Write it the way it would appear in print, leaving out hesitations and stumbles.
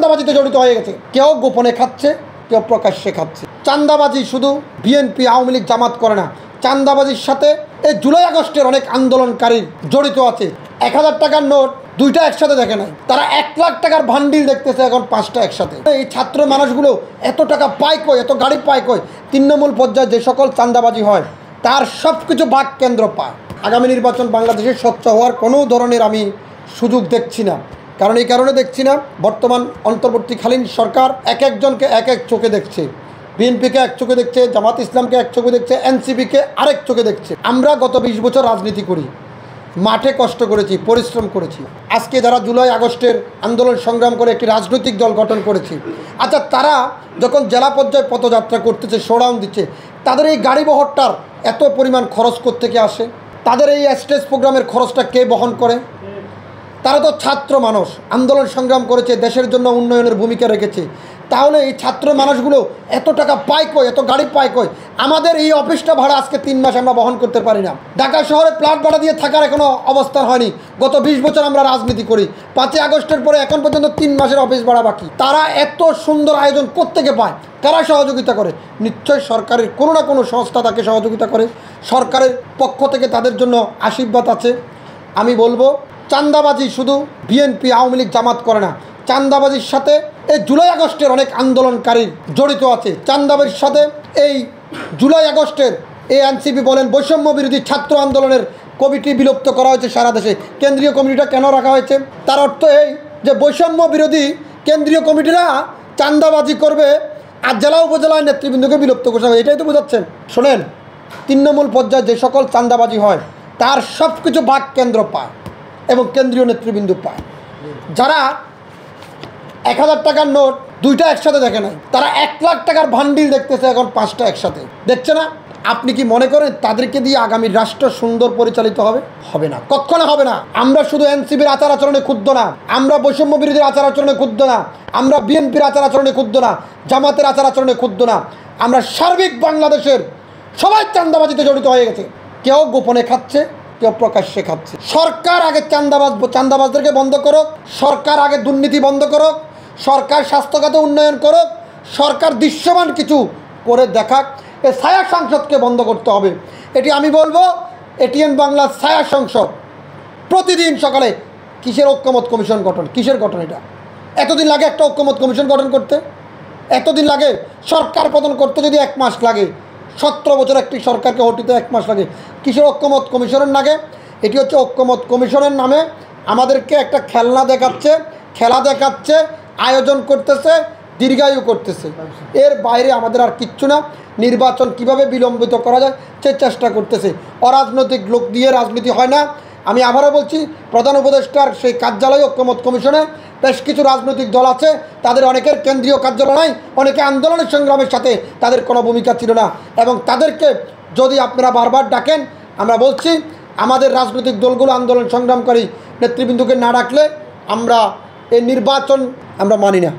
চাঁদাবাজিতে জড়িত হয়ে গেছে। কেউ গোপনে খাচ্ছে, কেউ প্রকাশ্যে খাচ্ছে। চাঁদাবাজি শুধু বিএনপি আওয়ামী লীগ জামাত করে না, চাঁদাবাজির সাথে এই জুলাই আগস্টের অনেক আন্দোলনকারী জড়িত আছে। 1000 টাকার নোট দুইটা একসাথে দেখে নাই, তারা 1 লাখ টাকার ভান্ডিল দেখতেছে এখন 5টা একসাথে। এই ছাত্র মানুষগুলো এত টাকা পায় কই, এত গাড়ি পায় কই? তৃণমূল পর্যায়ে যে সকল চাঁদাবাজি হয় তার সব কিছু ভাগ কেন্দ্র পায়। আগামী নির্বাচন বাংলাদেশে স্বচ্ছ হওয়ার কোনো ধরনের আমি সুযোগ দেখছি না। কারণ এই কারণে দেখছি না, বর্তমান অন্তর্বর্তীকালীন সরকার এক একজনকে এক এক চোখে দেখছে। বিএনপিকে এক চোখে দেখছে, জামাত ইসলামকে এক চোখে দেখছে, এনসিপিকে আরেক চোখে দেখছে। আমরা গত 20 বছর রাজনীতি করি, মাঠে কষ্ট করেছি, পরিশ্রম করেছি। আজকে যারা জুলাই আগস্টের আন্দোলন সংগ্রাম করে একটি রাজনৈতিক দল গঠন করেছি, আচ্ছা তারা যখন জেলা পর্যায়ে পদযাত্রা করতেছে, শোডাউন দিচ্ছে, তাদের এই গাড়ি বহরটার এত পরিমাণ খরচ কোত্থেকে আসে? তাদের এই স্টেজ প্রোগ্রামের খরচটা কে বহন করে? তারা তো ছাত্র মানুষ, আন্দোলন সংগ্রাম করেছে, দেশের জন্য উন্নয়নের ভূমিকা রেখেছে। তাহলে এই ছাত্র মানুষগুলো এত টাকা পায় কই, এত গাড়ি পায় কই? আমাদের এই অফিসটা ভাড়া আজকে 3 মাস আমরা বহন করতে পারি না। ঢাকা শহরে প্লট ভাড়া দিয়ে থাকার এখনও অবস্থান হয়নি। গত 20 বছর আমরা রাজনীতি করি, 5ই আগস্টের পরে এখন পর্যন্ত 3 মাসের অফিস ভাড়া বাকি। তারা এত সুন্দর আয়োজন কোত্থেকে পায়? কারা সহযোগিতা করে? নিশ্চয় সরকারের কোনো না কোনো সংস্থা তাকে সহযোগিতা করে, সরকারের পক্ষ থেকে তাদের জন্য আশীর্বাদ আছে। আমি বলবো, চাঁদাবাজি শুধু বিএনপি আওয়ামী লীগ জামাত করে না, চাঁদাবাজির সাথে এই জুলাই আগস্টের অনেক আন্দোলনকারী জড়িত আছে। চাঁদাবাজির সাথে এই জুলাই আগস্টের এই এনসিপি বলেন, বৈষম্য বিরোধী ছাত্র আন্দোলনের কমিটি বিলুপ্ত করা হয়েছে সারা দেশে। কেন্দ্রীয় কমিটিটা কেন রাখা হয়েছে? তার অর্থ এই যে বৈষম্য বিরোধী কেন্দ্রীয় কমিটিরা চাঁদাবাজি করবে আর জেলা উপজেলায় নেতৃবৃন্দকে বিলুপ্ত করতে হবে, এটাই তো বোঝাচ্ছেন। শোনেন, তৃণমূল পর্যায়ে যে সকল চাঁদাবাজি হয় তার সব কিছু ভাগ কেন্দ্র পায় এবং কেন্দ্রীয় নেতৃবৃন্দ পায়। যারা 1000 টাকার নোট দুইটা একসাথে দেখে নাই, তারা 1 লাখ টাকার ভান্ডিল দেখতেছে এখন 5টা একসাথে। দেখছে না? আপনি কি মনে করেন তাদেরকে দিয়ে আগামী রাষ্ট্র সুন্দর পরিচালিত হবে? হবে না, কখনো হবে না। আমরা শুধু এনসিপির আচার আচরণে ক্ষুব্ধ না, আমরা বৈষম্য বিরোধীর আচার আচরণে ক্ষুব্ধ না, আমরা বিএনপির আচার আচরণে ক্ষুব্ধ না, জামাতের আচার আচরণে ক্ষুব্ধ না। আমরা সার্বিক বাংলাদেশের সবাই চাঁদাবাজিতে জড়িত হয়ে গেছে। কেউ গোপনে খাচ্ছে, কেউ প্রকাশ্যে খাচ্ছে। সরকার আগে চাঁদাবাজদেরকে বন্ধ করুক, সরকার আগে দুর্নীতি বন্ধ করুক, সরকার স্বাস্থ্যখাতে উন্নয়ন করুক, সরকার দৃশ্যমান কিছু করে দেখাক। এই ছায়া সংসদকে বন্ধ করতে হবে। এটি আমি বলবো, এটিএন বাংলার ছায়া সংসদ প্রতিদিন সকালে কিসের ঐক্যমত কমিশন গঠন, কিসের গঠন? এটা এতদিন লাগে একটা ঐক্যমত কমিশন গঠন করতে? এতদিন লাগে? সরকার পতন করতে যদি 1 মাস লাগে, 17 বছর একটি সরকারকে হটিতে 1 মাস লাগে, কিসের ঐক্যমত কমিশনের লাগে? এটি হচ্ছে ঐক্যমত কমিশনের নামে আমাদেরকে একটা খেলা দেখাচ্ছে, আয়োজন করতেছে, দীর্ঘায়ু করতেছে। এর বাইরে আমাদের আর কিচ্ছু না। নির্বাচন কিভাবে বিলম্বিত করা যায় সে চেষ্টা করতেছে। অরাজনৈতিক লোক দিয়ে রাজনীতি হয় না। আমি আবারও বলছি, প্রধান উপদেষ্টার সেই কার্যালয় ঐক্যমত কমিশনে বেশ কিছু রাজনৈতিক দল আছে, তাদের অনেকের কেন্দ্রীয় কার্যালয় নাই, অনেকে আন্দোলনের সংগ্রামের সাথে তাদের কোনো ভূমিকা ছিল না। এবং তাদেরকে যদি আপনারা বারবার ডাকেন, আমরা বলছি আমাদের রাজনৈতিক দলগুলো আন্দোলন সংগ্রামকারী নেতৃবৃন্দকে না ডাকলে আমরা এই নির্বাচন আমরা মানি না।